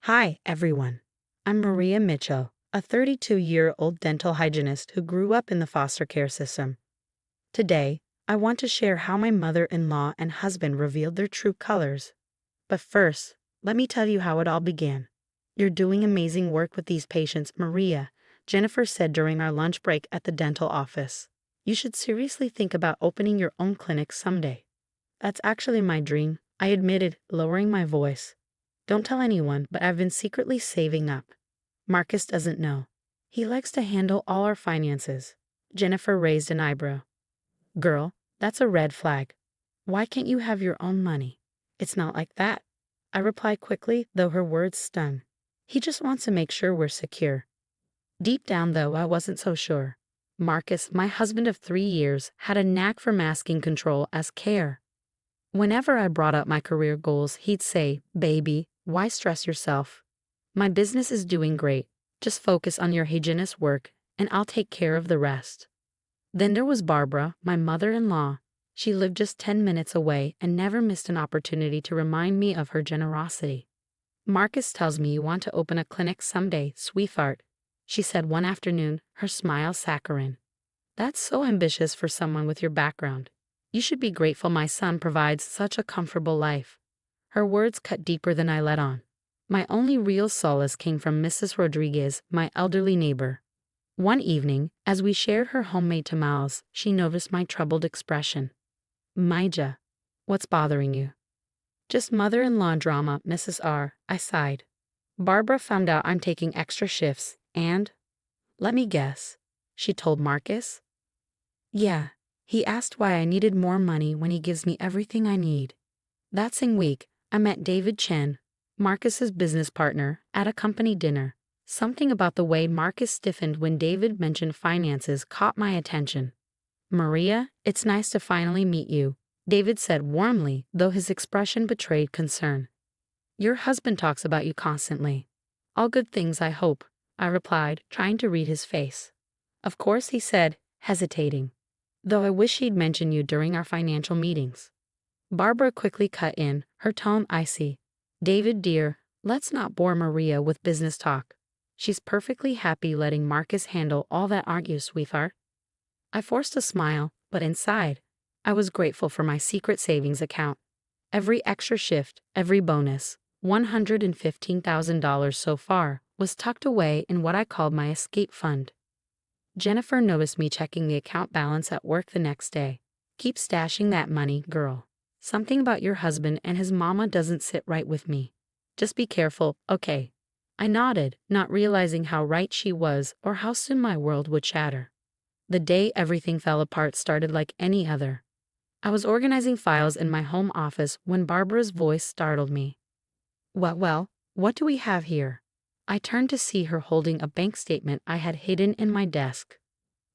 Hi, everyone. I'm Maria Mitchell, a 32-year-old dental hygienist who grew up in the foster care system. Today, I want to share how my mother-in-law and husband revealed their true colors. But first, let me tell you how it all began. You're doing amazing work with these patients, Maria, Jennifer said during our lunch break at the dental office. You should seriously think about opening your own clinic someday. That's actually my dream, I admitted, lowering my voice. Don't tell anyone, but I've been secretly saving up. Marcus doesn't know. He likes to handle all our finances. Jennifer raised an eyebrow. Girl, that's a red flag. Why can't you have your own money? It's not like that. I replied quickly, though her words stung. He just wants to make sure we're secure. Deep down, though, I wasn't so sure. Marcus, my husband of 3 years, had a knack for masking control as care. Whenever I brought up my career goals, he'd say, "Baby, why stress yourself? My business is doing great. Just focus on your hygienist work, and I'll take care of the rest." Then there was Barbara, my mother-in-law. She lived just 10 minutes away and never missed an opportunity to remind me of her generosity. "Marcus tells me you want to open a clinic someday, sweetheart," she said one afternoon, her smile saccharine. "That's so ambitious for someone with your background. You should be grateful my son provides such a comfortable life." Her words cut deeper than I let on. My only real solace came from Mrs. Rodriguez, my elderly neighbor. One evening, as we shared her homemade tamales, she noticed my troubled expression. "Maija, what's bothering you?" "Just mother-in-law drama, Mrs. R," I sighed. "Barbara found out I'm taking extra shifts, and—" "Let me guess. She told Marcus?" "Yeah. He asked why I needed more money when he gives me everything I need." That same week, I met David Chen, Marcus's business partner, at a company dinner. Something about the way Marcus stiffened when David mentioned finances caught my attention. "Maria, it's nice to finally meet you," David said warmly, though his expression betrayed concern. "Your husband talks about you constantly." "All good things, I hope," I replied, trying to read his face. "Of course," he said, hesitating. "Though I wish he'd mention you during our financial meetings." Barbara quickly cut in, her tone icy. "David, dear, let's not bore Maria with business talk. She's perfectly happy letting Marcus handle all that, aren't you, sweetheart?" I forced a smile, but inside, I was grateful for my secret savings account. Every extra shift, every bonus, $115,000 so far, was tucked away in what I called my escape fund. Jennifer noticed me checking the account balance at work the next day. "Keep stashing that money, girl. Something about your husband and his mama doesn't sit right with me. Just be careful, okay?" I nodded, not realizing how right she was or how soon my world would shatter. The day everything fell apart started like any other. I was organizing files in my home office when Barbara's voice startled me. Well, what do we have here?" I turned to see her holding a bank statement I had hidden in my desk.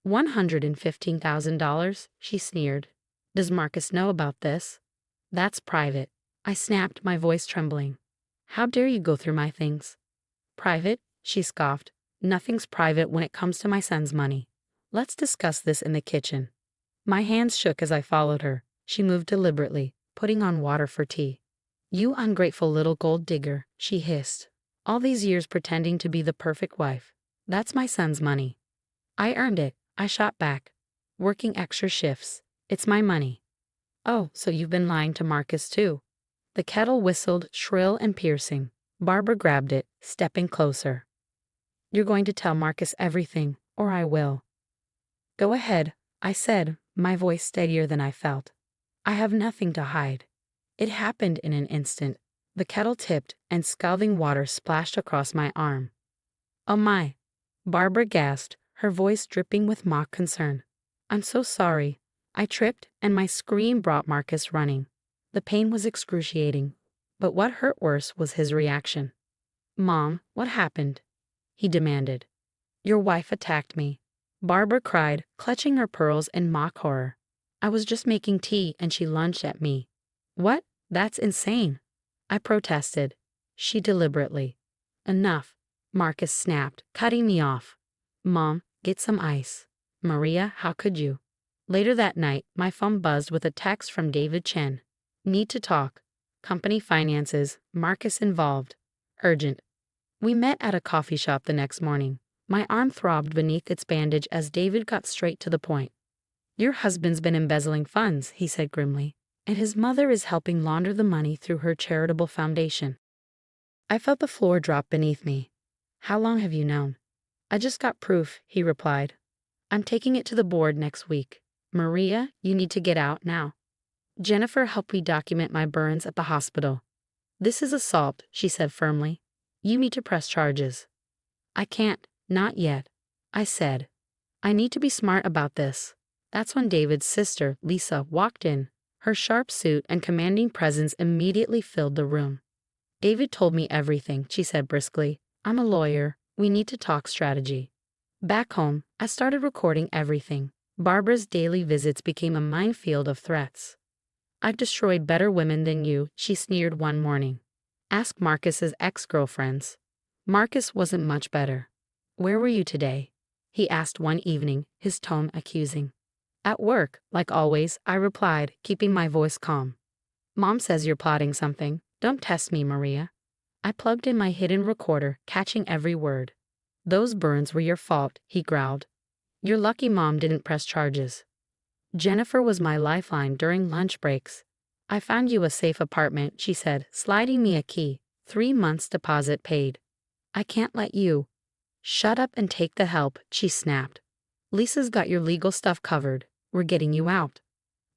$115,000, she sneered. "Does Marcus know about this?" "That's private," I snapped, my voice trembling. "How dare you go through my things?" "Private?" she scoffed. "Nothing's private when it comes to my son's money. Let's discuss this in the kitchen." My hands shook as I followed her. She moved deliberately, putting on water for tea. "You ungrateful little gold digger," she hissed. "All these years pretending to be the perfect wife. That's my son's money." "I earned it," I shot back. "Working extra shifts. It's my money." "Oh, so you've been lying to Marcus too." The kettle whistled, shrill and piercing. Barbara grabbed it, stepping closer. "You're going to tell Marcus everything, or I will." "Go ahead," I said, my voice steadier than I felt. "I have nothing to hide." It happened in an instant. The kettle tipped, and scalding water splashed across my arm. "Oh my!" Barbara gasped, her voice dripping with mock concern. "I'm so sorry." I tripped, and my scream brought Marcus running. The pain was excruciating, but what hurt worse was his reaction. "Mom, what happened?" he demanded. "Your wife attacked me," Barbara cried, clutching her pearls in mock horror. "I was just making tea and she lunged at me." "What? That's insane," I protested. She deliberately. "Enough," Marcus snapped, cutting me off. "Mom, get some ice." "Maria, how could you?" Later that night, my phone buzzed with a text from David Chen. "Need to talk. Company finances, Marcus involved. Urgent." We met at a coffee shop the next morning. My arm throbbed beneath its bandage as David got straight to the point. Your husband's been embezzling funds, he said grimly, and his mother is helping launder the money through her charitable foundation. I felt the floor drop beneath me. How long have you known? I just got proof, he replied. I'm taking it to the board next week. Maria, you need to get out now. Jennifer helped me document my burns at the hospital. This is assault, she said firmly. You need to press charges. I can't, not yet, I said. I need to be smart about this. That's when David's sister, Lisa, walked in. Her sharp suit and commanding presence immediately filled the room. David told me everything, she said briskly. I'm a lawyer. We need to talk strategy. Back home, I started recording everything. Barbara's daily visits became a minefield of threats. I've destroyed better women than you, she sneered one morning. Ask Marcus's ex-girlfriends. Marcus wasn't much better. Where were you today? He asked one evening, his tone accusing. At work, like always, I replied, keeping my voice calm. Mom says you're plotting something. Don't test me, Maria. I plugged in my hidden recorder, catching every word. Those burns were your fault, he growled. You're lucky Mom didn't press charges. Jennifer was my lifeline during lunch breaks. I found you a safe apartment, she said, sliding me a key. 3 months deposit paid. I can't let you. Shut up and take the help, she snapped. Lisa's got your legal stuff covered. We're getting you out.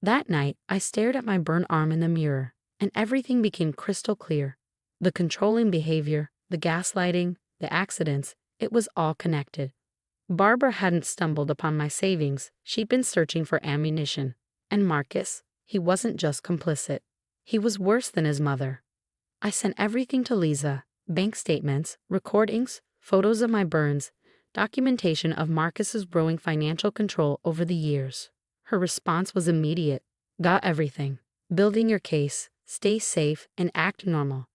That night, I stared at my burned arm in the mirror, and everything became crystal clear. The controlling behavior, the gaslighting, the accidents, it was all connected. Barbara hadn't stumbled upon my savings, she'd been searching for ammunition. And Marcus, he wasn't just complicit. He was worse than his mother. I sent everything to Lisa, bank statements, recordings, photos of my burns, documentation of Marcus's growing financial control over the years. Her response was immediate. Got everything. Building your case, stay safe, and act normal.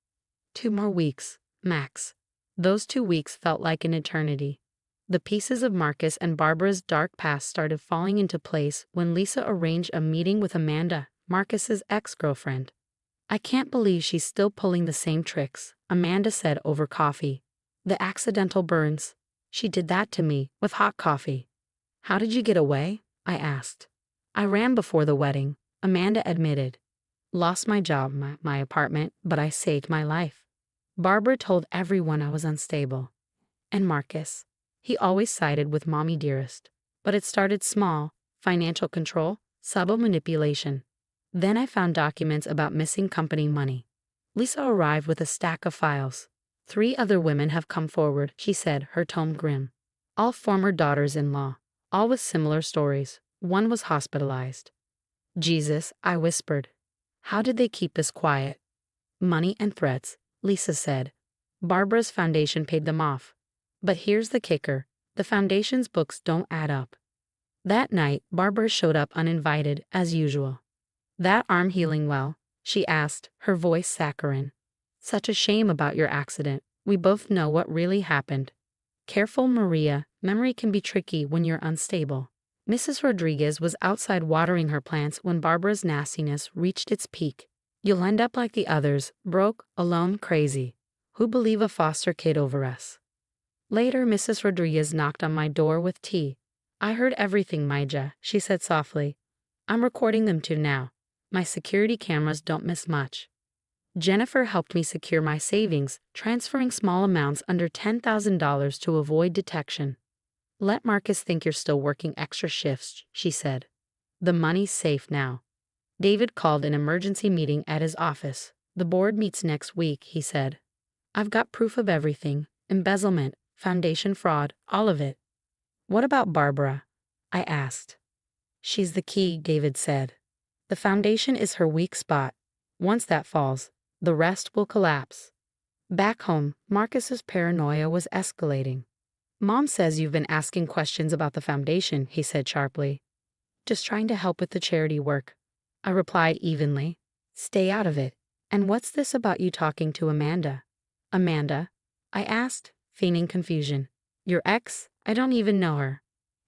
2 more weeks, max. Those 2 weeks felt like an eternity. The pieces of Marcus and Barbara's dark past started falling into place when Lisa arranged a meeting with Amanda, Marcus's ex-girlfriend. I can't believe she's still pulling the same tricks, Amanda said over coffee. The accidental burns. She did that to me, with hot coffee. How did you get away? I asked. I ran before the wedding, Amanda admitted. Lost my job, my apartment, but I saved my life. Barbara told everyone I was unstable. And Marcus. He always sided with Mommy Dearest. But it started small, financial control, subtle manipulation. Then I found documents about missing company money. Lisa arrived with a stack of files. 3 other women have come forward, she said, her tone grim. All former daughters-in-law, all with similar stories. One was hospitalized. Jesus, I whispered. How did they keep this quiet? Money and threats, Lisa said. Barbara's foundation paid them off. But here's the kicker. The foundation's books don't add up. That night, Barbara showed up uninvited, as usual. That arm healing well? She asked, her voice saccharine. Such a shame about your accident. We both know what really happened. Careful, Maria. Memory can be tricky when you're unstable. Mrs. Rodriguez was outside watering her plants when Barbara's nastiness reached its peak. You'll end up like the others, broke, alone, crazy. Who believe a foster kid over us? Later, Mrs. Rodriguez knocked on my door with tea. I heard everything, Maija, she said softly. I'm recording them too now. My security cameras don't miss much. Jennifer helped me secure my savings, transferring small amounts under $10,000 to avoid detection. Let Marcus think you're still working extra shifts, she said. The money's safe now. David called an emergency meeting at his office. The board meets next week, he said. I've got proof of everything. Embezzlement, foundation fraud, all of it. What about Barbara? I asked. She's the key, David said. The foundation is her weak spot. Once that falls, the rest will collapse. Back home, Marcus's paranoia was escalating. Mom says you've been asking questions about the foundation, he said sharply. Just trying to help with the charity work. I replied evenly. Stay out of it. And what's this about you talking to Amanda? Amanda? I asked, feigning confusion. Your ex? I don't even know her.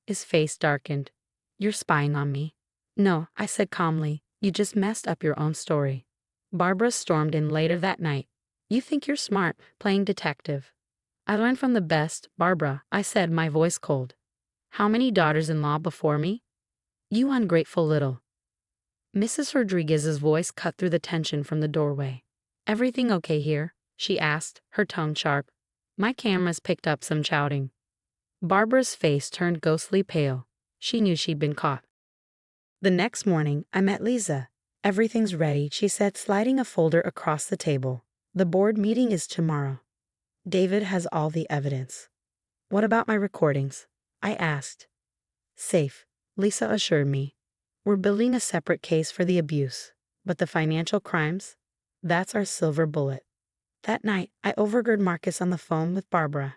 His face darkened. You're spying on me. No, I said calmly. You just messed up your own story. Barbara stormed in later that night. You think you're smart, playing detective. I learned from the best, Barbara, I said, my voice cold. How many daughters-in-law before me? You ungrateful little. Mrs. Rodriguez's voice cut through the tension from the doorway. Everything okay here? She asked, her tone sharp. My cameras picked up some shouting. Barbara's face turned ghostly pale. She knew she'd been caught. The next morning, I met Lisa. Everything's ready, she said, sliding a folder across the table. The board meeting is tomorrow. David has all the evidence. What about my recordings? I asked. Safe, Lisa assured me. We're building a separate case for the abuse, but the financial crimes? That's our silver bullet. That night, I overheard Marcus on the phone with Barbara.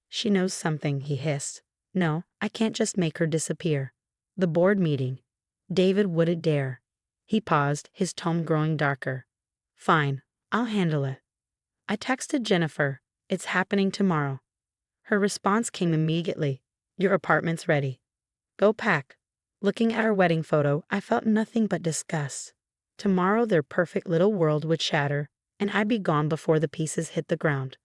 She knows something, he hissed. No, I can't just make her disappear. The board meeting. David wouldn't dare. He paused, his tone growing darker. Fine, I'll handle it. I texted Jennifer. It's happening tomorrow. Her response came immediately. Your apartment's ready. Go pack. Looking at her wedding photo, I felt nothing but disgust. Tomorrow their perfect little world would shatter, and I'd be gone before the pieces hit the ground.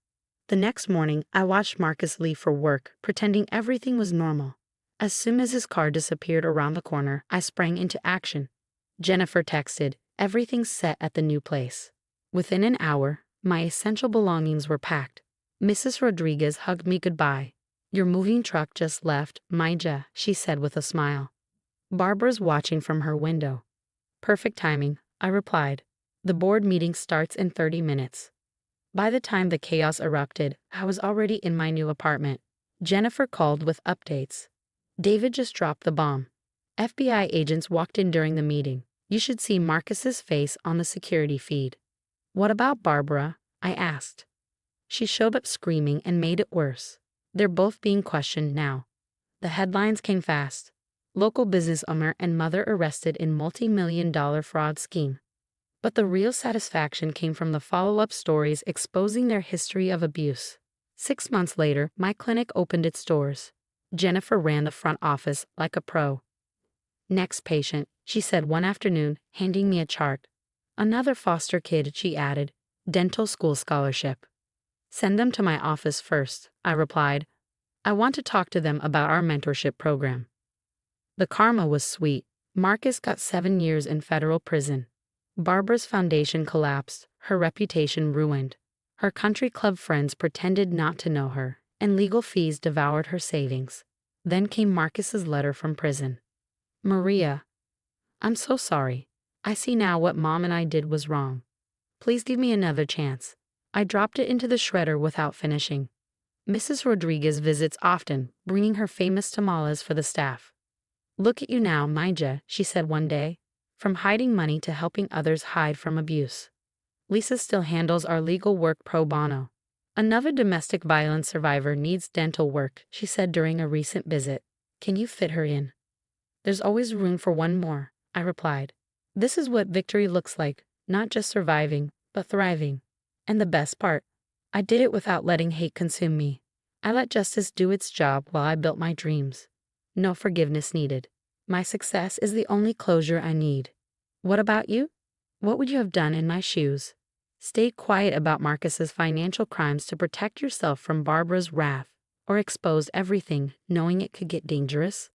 The next morning, I watched Marcus leave for work, pretending everything was normal. As soon as his car disappeared around the corner, I sprang into action. Jennifer texted, everything's set at the new place. Within an hour, my essential belongings were packed. Mrs. Rodriguez hugged me goodbye. Your moving truck just left, Maija, she said with a smile. Barbara's watching from her window. Perfect timing, I replied. The board meeting starts in 30 minutes. By the time the chaos erupted, I was already in my new apartment. Jennifer called with updates. David just dropped the bomb. FBI agents walked in during the meeting. You should see Marcus's face on the security feed. What about Barbara? I asked. She showed up screaming and made it worse. They're both being questioned now. The headlines came fast. Local business owner and mother arrested in multi-million-dollar fraud scheme. But the real satisfaction came from the follow-up stories exposing their history of abuse. 6 months later, my clinic opened its doors. Jennifer ran the front office like a pro. Next patient, she said one afternoon, handing me a chart. Another foster kid, she added. Dental school scholarship. Send them to my office first, I replied. I want to talk to them about our mentorship program. The karma was sweet. Marcus got 7 years in federal prison. Barbara's foundation collapsed, her reputation ruined. Her country club friends pretended not to know her, and legal fees devoured her savings. Then came Marcus's letter from prison. Maria, I'm so sorry. I see now what Mom and I did was wrong. Please give me another chance. I dropped it into the shredder without finishing. Mrs. Rodriguez visits often, bringing her famous tamales for the staff. Look at you now, Maija, she said one day. From hiding money to helping others hide from abuse. Lisa still handles our legal work pro bono. Another domestic violence survivor needs dental work, she said during a recent visit. Can you fit her in? There's always room for one more, I replied. This is what victory looks like, not just surviving, but thriving. And the best part, I did it without letting hate consume me. I let justice do its job while I built my dreams. No forgiveness needed. My success is the only closure I need. What about you? What would you have done in my shoes? Stayed quiet about Marcus's financial crimes to protect yourself from Barbara's wrath, or exposed everything knowing it could get dangerous?